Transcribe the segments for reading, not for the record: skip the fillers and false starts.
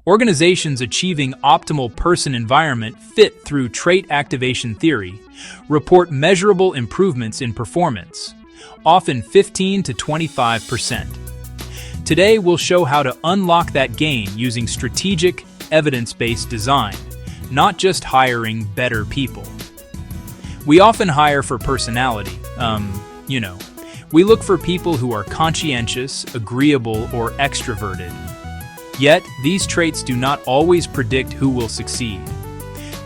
Organizations achieving optimal person-environment fit through trait activation theory report measurable improvements in performance, often 15 to 25%. Today, we'll show how to unlock that gain using strategic, evidence-based design, not just hiring better people. We often hire for personality, We look for people who are conscientious, agreeable, or extroverted. Yet, these traits do not always predict who will succeed.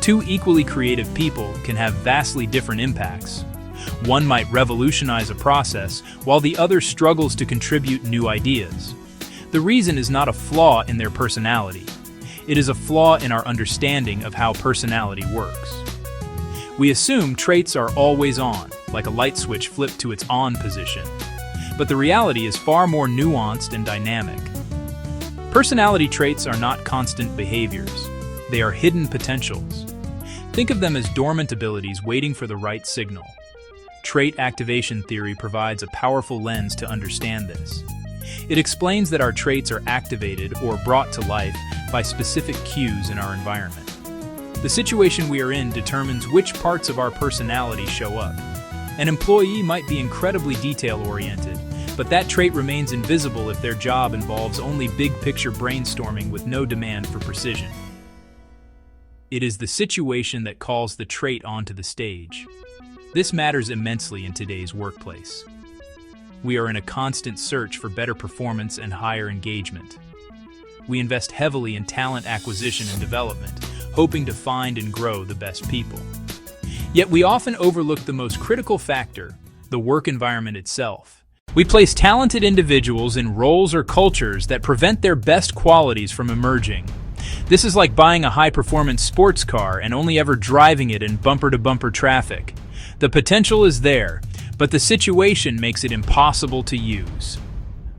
Two equally creative people can have vastly different impacts. One might revolutionize a process, while the other struggles to contribute new ideas. The reason is not a flaw in their personality. It is a flaw in our understanding of how personality works. We assume traits are always on, like a light switch flipped to its on position. But the reality is far more nuanced and dynamic. Personality traits are not constant behaviors. They are hidden potentials. Think of them as dormant abilities waiting for the right signal. Trait activation theory provides a powerful lens to understand this. It explains that our traits are activated or brought to life by specific cues in our environment. The situation we are in determines which parts of our personality show up. An employee might be incredibly detail-oriented, but that trait remains invisible if their job involves only big-picture brainstorming with no demand for precision. It is the situation that calls the trait onto the stage. This matters immensely in today's workplace. We are in a constant search for better performance and higher engagement. We invest heavily in talent acquisition and development, hoping to find and grow the best people. Yet we often overlook the most critical factor, the work environment itself. We place talented individuals in roles or cultures that prevent their best qualities from emerging. This is like buying a high-performance sports car and only ever driving it in bumper-to-bumper traffic. The potential is there, but the situation makes it impossible to use.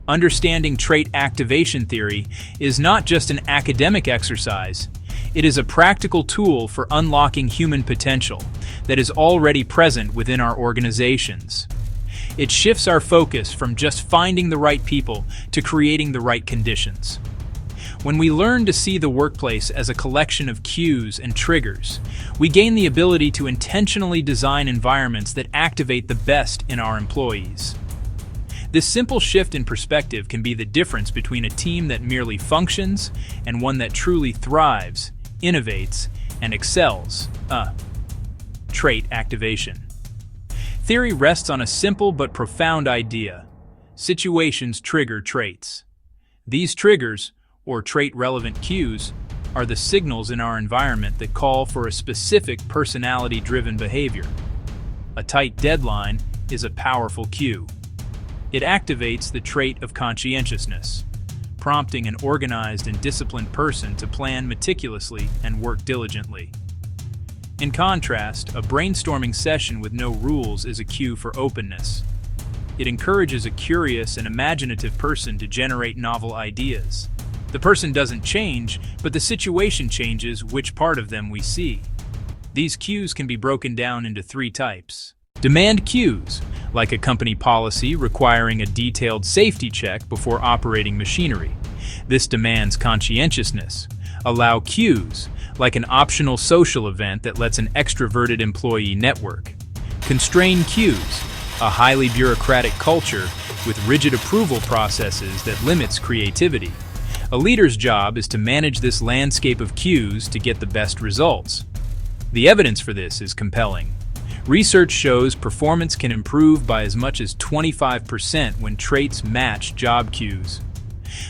Understanding trait activation theory is not just an academic exercise. It is a practical tool for unlocking human potential that is already present within our organizations. It shifts our focus from just finding the right people to creating the right conditions. When we learn to see the workplace as a collection of cues and triggers, we gain the ability to intentionally design environments that activate the best in our employees. This simple shift in perspective can be the difference between a team that merely functions and one that truly thrives, innovates, and excels. Trait activation. Theory rests on a simple but profound idea. Situations trigger traits. These triggers, or trait-relevant cues, are the signals in our environment that call for a specific personality-driven behavior. A tight deadline is a powerful cue. It activates the trait of conscientiousness, prompting an organized and disciplined person to plan meticulously and work diligently. In contrast, a brainstorming session with no rules is a cue for openness. It encourages a curious and imaginative person to generate novel ideas. The person doesn't change, but the situation changes which part of them we see. These cues can be broken down into three types. Demand cues, like a company policy requiring a detailed safety check before operating machinery. This demands conscientiousness. Allow cues, like an optional social event that lets an extroverted employee network. Constrain cues, a highly bureaucratic culture with rigid approval processes that limits creativity. A leader's job is to manage this landscape of cues to get the best results. The evidence for this is compelling. Research shows performance can improve by as much as 25% when traits match job cues.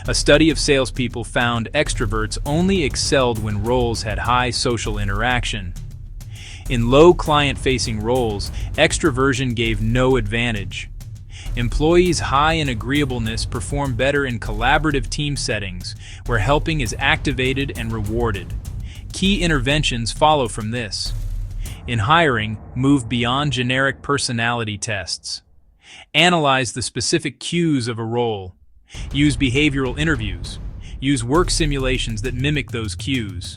A study of salespeople found extroverts only excelled when roles had high social interaction. In low client-facing roles, extraversion gave no advantage. Employees high in agreeableness perform better in collaborative team settings, where helping is activated and rewarded. Key interventions follow from this. In hiring, move beyond generic personality tests. Analyze the specific cues of a role. Use behavioral interviews. Use work simulations that mimic those cues.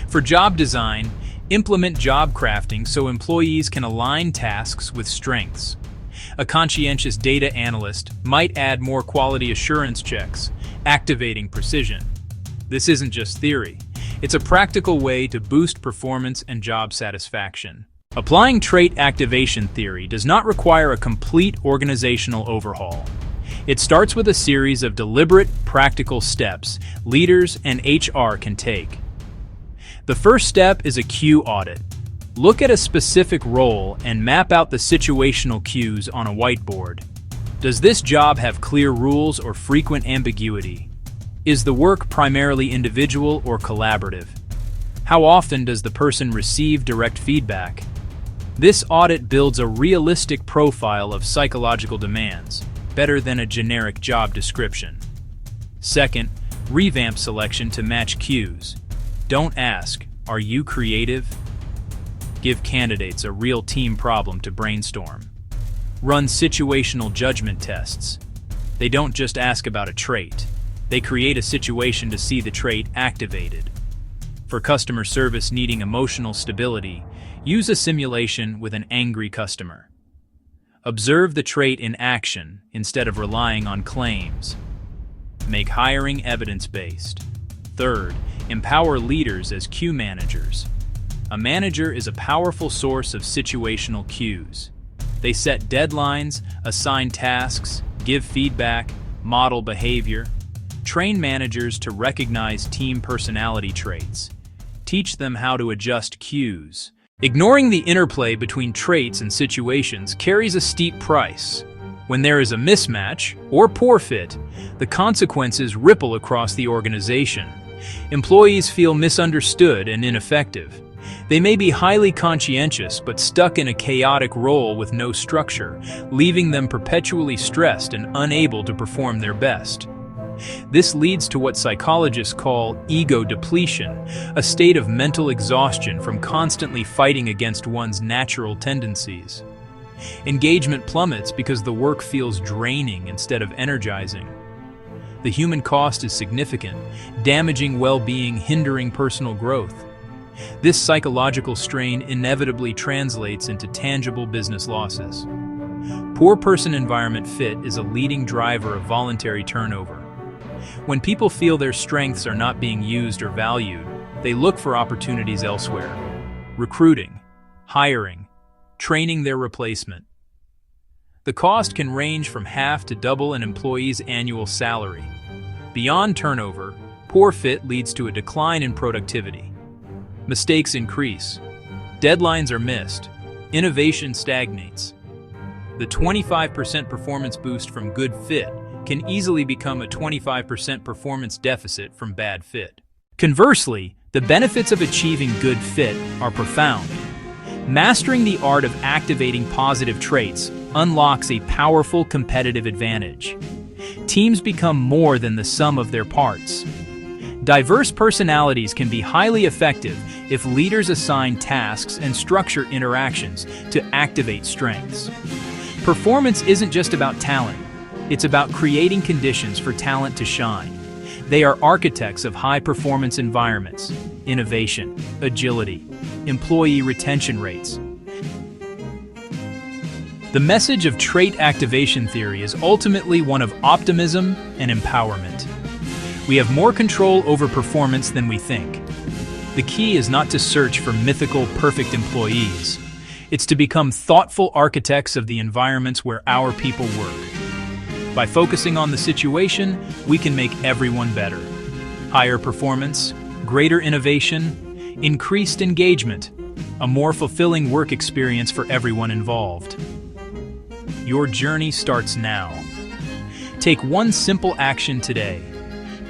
For job design, implement job crafting so employees can align tasks with strengths. A conscientious data analyst might add more quality assurance checks, activating precision. This isn't just theory. It's a practical way to boost performance and job satisfaction. Applying trait activation theory does not require a complete organizational overhaul. It starts with a series of deliberate, practical steps leaders and HR can take. The first step is a cue audit. Look at a specific role and map out the situational cues on a whiteboard. Does this job have clear rules or frequent ambiguity? Is the work primarily individual or collaborative? How often does the person receive direct feedback? This audit builds a realistic profile of psychological demands, better than a generic job description. Second, revamp selection to match cues. Don't ask, "Are you creative?" Give candidates a real team problem to brainstorm. Run situational judgment tests. They don't just ask about a trait. They create a situation to see the trait activated. For customer service needing emotional stability, use a simulation with an angry customer. Observe the trait in action instead of relying on claims. Make hiring evidence-based. Third, empower leaders as cue managers. A manager is a powerful source of situational cues. They set deadlines, assign tasks, give feedback, model behavior. Train managers to recognize team personality traits. Teach them how to adjust cues. Ignoring the interplay between traits and situations carries a steep price. When there is a mismatch or poor fit, the consequences ripple across the organization. Employees feel misunderstood and ineffective. They may be highly conscientious but stuck in a chaotic role with no structure, leaving them perpetually stressed and unable to perform their best. This leads to what psychologists call ego depletion, a state of mental exhaustion from constantly fighting against one's natural tendencies. Engagement plummets because the work feels draining instead of energizing. The human cost is significant, damaging well-being, hindering personal growth. This psychological strain inevitably translates into tangible business losses. Poor person-environment fit is a leading driver of voluntary turnover. When people feel their strengths are not being used or valued, they look for opportunities elsewhere. Recruiting, hiring, training their replacement. The cost can range from half to double an employee's annual salary. Beyond turnover, poor fit leads to a decline in productivity. Mistakes increase. Deadlines are missed. Innovation stagnates. The 25% performance boost from good fit can easily become a 25% performance deficit from bad fit. Conversely, the benefits of achieving good fit are profound. Mastering the art of activating positive traits unlocks a powerful competitive advantage. Teams become more than the sum of their parts. Diverse personalities can be highly effective if leaders assign tasks and structure interactions to activate strengths. Performance isn't just about talent. It's about creating conditions for talent to shine. They are architects of high-performance environments, innovation, agility, employee retention rates. The message of trait activation theory is ultimately one of optimism and empowerment. We have more control over performance than we think. The key is not to search for mythical, perfect employees. It's to become thoughtful architects of the environments where our people work. By focusing on the situation, we can make everyone better. Higher performance, greater innovation, increased engagement, a more fulfilling work experience for everyone involved. Your journey starts now. Take one simple action today.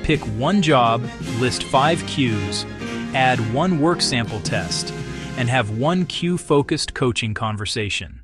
Pick one job, list 5 cues, add one work sample test, and have one cue-focused coaching conversation.